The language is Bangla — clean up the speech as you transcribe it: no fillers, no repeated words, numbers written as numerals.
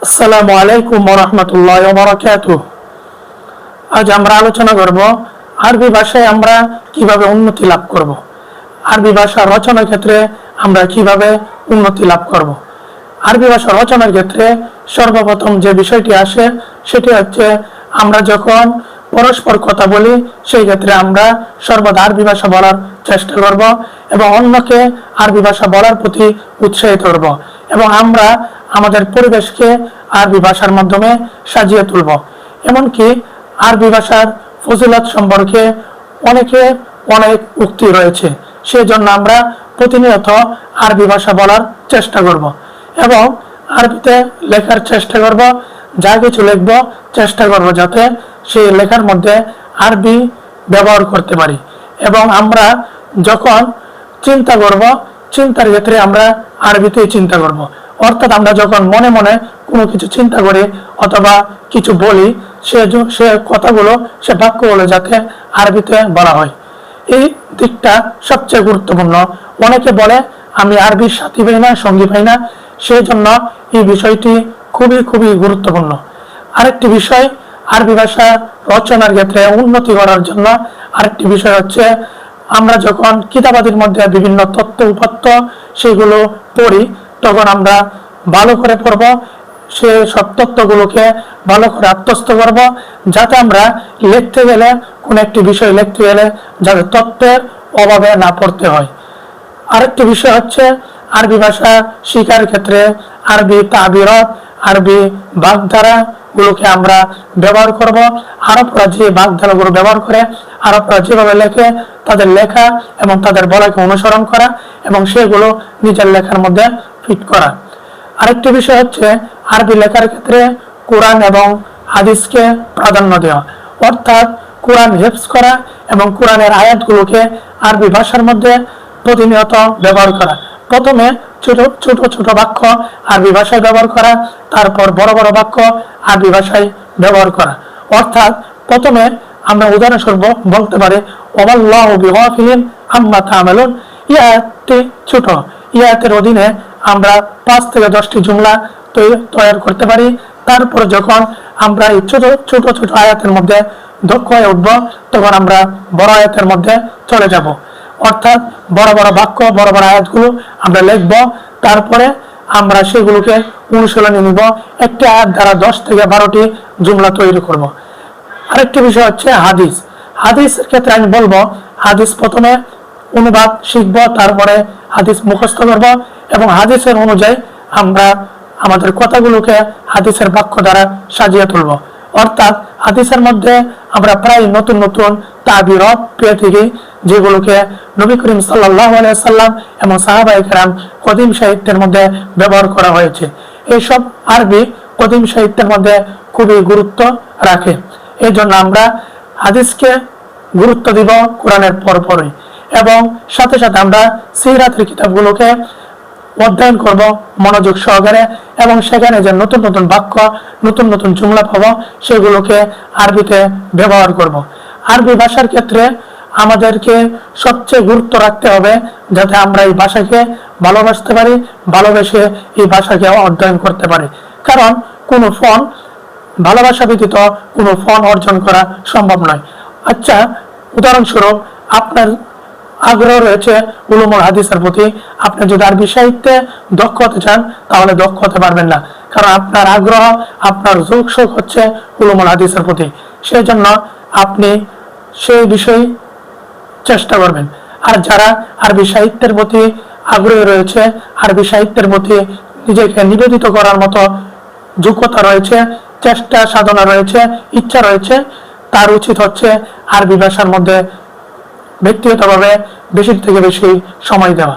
আসসালামু আলাইকুম ওয়া রাহমাতুল্লাহি ওয়া বারাকাতুহু। আজ আমরা আলোচনা করব আরবি ভাষায় আমরা কিভাবে উন্নতি লাভ করব। আরবি ভাষা রচনার ক্ষেত্রে আমরা কিভাবে উন্নতি লাভ করব। আরবি ভাষা রচনার ক্ষেত্রে সর্বপ্রথম যে বিষয়টি আসে সেটি হচ্ছে আমরা যখন পরস্পর কথা বলি সেই ক্ষেত্রে আমরা সর্বদা আরবি ভাষা বলার চেষ্টা করব এবং অন্যকে আরবি ভাষা বলার প্রতি উৎসাহিত করব এবং আমরা আমাদের পরিবেশকে আরবি ভাষার মাধ্যমে সাজিয়ে তুলব। এমনকি আরবি ভাষার ফজিলত সম্পর্কে অনেক উক্তি রয়েছে, সেজন্য আমরা প্রতিনিয়ত আরবি ভাষা বলার চেষ্টা করব এবং আরবিতে লেখার চেষ্টা করব। যা কিছু লিখব চেষ্টা করব যাতে সেই লেখার মধ্যে আরবি ব্যবহার করতে পারি এবং আমরা যখন চিন্তা করব চিন্তার ক্ষেত্রে আমরা আরবিতেই চিন্তা করব। অর্থাৎ আমরা যখন মনে মনে কোনো কিছু চিন্তা করি অথবা কিছু বলি সে কথাগুলো সে বাক্যগুলো যাতে আরবিতে বলা হয়, এই দিকটা সবচেয়ে গুরুত্বপূর্ণ। অনেকে বলে আমি আরবির সাথী পাই না, সঙ্গী পাই না, সেই জন্য এই বিষয়টি খুবই গুরুত্বপূর্ণ। আরেকটি বিষয়, আরবি ভাষা রচনার ক্ষেত্রে উন্নতি করার জন্য আরেকটি বিষয় হচ্ছে আমরা যখন কিতাবাদির মধ্যে বিভিন্ন তত্ত্ব উপাত্ত সেগুলো পড়ি তখন আমরা ভালো করে পড়ব, সে সব তত্ত্বগুলোকে ভালো করে আত্মস্থ করব যাতে আমরা লিখতে গেলে কোনো একটি বিষয় লিখতে গেলে যাতে তত্ত্বের অভাবে না পড়তে হয়। আরেকটি বিষয় হচ্ছে আরবি ভাষা শিখার ক্ষেত্রে আরবি তাবিরত, আরবি বাগধারা গুলোকে আমরা ব্যবহার করব। আরবরা যে বাগধারাগুলো ব্যবহার করে, আরবরা যেভাবে লেখে তাদের লেখা এবং তাদের বলাকে অনুসরণ করা এবং সেগুলো নিজের লেখার মধ্যে ফিট করা। আরেকটি বিষয় হচ্ছে আরবি লেখার ক্ষেত্রে কোরআন এবং হাদিসকে প্রাধান্য দেওয়া, অর্থাৎ কোরআন হিফজ করা এবং কোরআনের আয়াতগুলোকে আরবি ভাষার মধ্যে প্রতিনিয়ত ব্যবহার করা। প্রথমে ছোট বাক্য আরবি ভাষায় ব্যবহার করা, তারপর বড় বাক্য আরবি ভাষায় ব্যবহার করা। অর্থাৎ প্রথমে আমরা উদাহরণস্বরূপ বলতে পারি ওয়াল্লাহু বিগাফিলিন আম্মা তা'মালুন। ইয়াতটি ছোট, ইয়াতের অধীনে আমরা 5 থেকে 10টি জুমলা তৈরি করতে পারি। তারপর যখন আমরা এই ছোট আয়াতের মধ্যে দক্ষ হয়ে উঠবো তখন আমরা বড় আয়াতের মধ্যে চলে যাব। অর্থাৎ বড় বাক্য বড় আয়াতগুলো আমরা লিখব, তারপরে আমরা সেগুলোকে অনুশীলনে নিব। একটি আয়াত দ্বারা 10 থেকে 12টি জুমলা তৈরি করব। আরেকটি বিষয় হচ্ছে হাদিস। হাদিসের ক্ষেত্রে আমি বলবো হাদিস প্রথমে অনুবাদ শিখব, তারপরে হাদিস মুখস্থ করব এবং হাদিসের অনুযায়ী আমরা আমাদের কথাগুলোকে হাদিসের বাক্য দ্বারা সাজিয়ে তুলব। অর্থাৎ হাদিসের মধ্যে আমরা প্রায় নতুন তাবিরত পেয়ে থাকি যেগুলোকে নবী করিম সাল্লাল্লাহু আলাইহি সাল্লাম এবং সাহাবায়ে কেরাম কদিম সাহিত্যের মধ্যে ব্যবহার করা হয়েছে। এইসব আরবি কদিম সাহিত্যের মধ্যে খুবই গুরুত্ব রাখে। এই জন্য আমরা হাদিসকে গুরুত্ব দিব কোরআনের পরপরই এবং সাথে আমরা সিরাতের কিতাবগুলোকে অধ্যয়ন করব মনোযোগ সহকারে এবং সেখানে যে নতুন বাক্য নতুন জুমলা পাবো সেগুলোকে আরবিতে ব্যবহার করব। আরবি ভাষার ক্ষেত্রে আমাদেরকে সবচেয়ে গুরুত্ব রাখতে হবে যাতে আমরা এই ভাষাকে ভালোবাসতে পারি, ভালোবেসে এই ভাষাকে অধ্যয়ন করতে পারি। কারণ কোনো ফল ভালোবাসা ব্যতীত কোনো ফল অর্জন করা সম্ভব নয়। আচ্ছা, উদাহরণস্বরূপ আপনার আগ্রহ রয়েছে উলুমুল হাদিসের প্রতি, আপনি যদি আরবি সাহিত্যে দক্ষ হতে চান তাহলে দক্ষ হতে পারবেন না, কারণ আপনার আগ্রহ আপনার যোগসুখ হচ্ছে উলুমুল হাদিসের প্রতি। সেই জন্য আপনি সেই বিষয়ে চেষ্টা করবেন। আর যারা আরবি সাহিত্যের প্রতি আগ্রহী রয়েছে, আরবি সাহিত্যের প্রতি নিজেকে নিবেদিত করার মতো যোগ্যতা রয়েছে, চেষ্টা সাধনা রয়েছে, ইচ্ছা রয়েছে, তার উচিত হচ্ছে আরবি ভাষার মধ্যে ব্যক্তিগতভাবে বেশি থেকে বেশি সময় দেওয়া।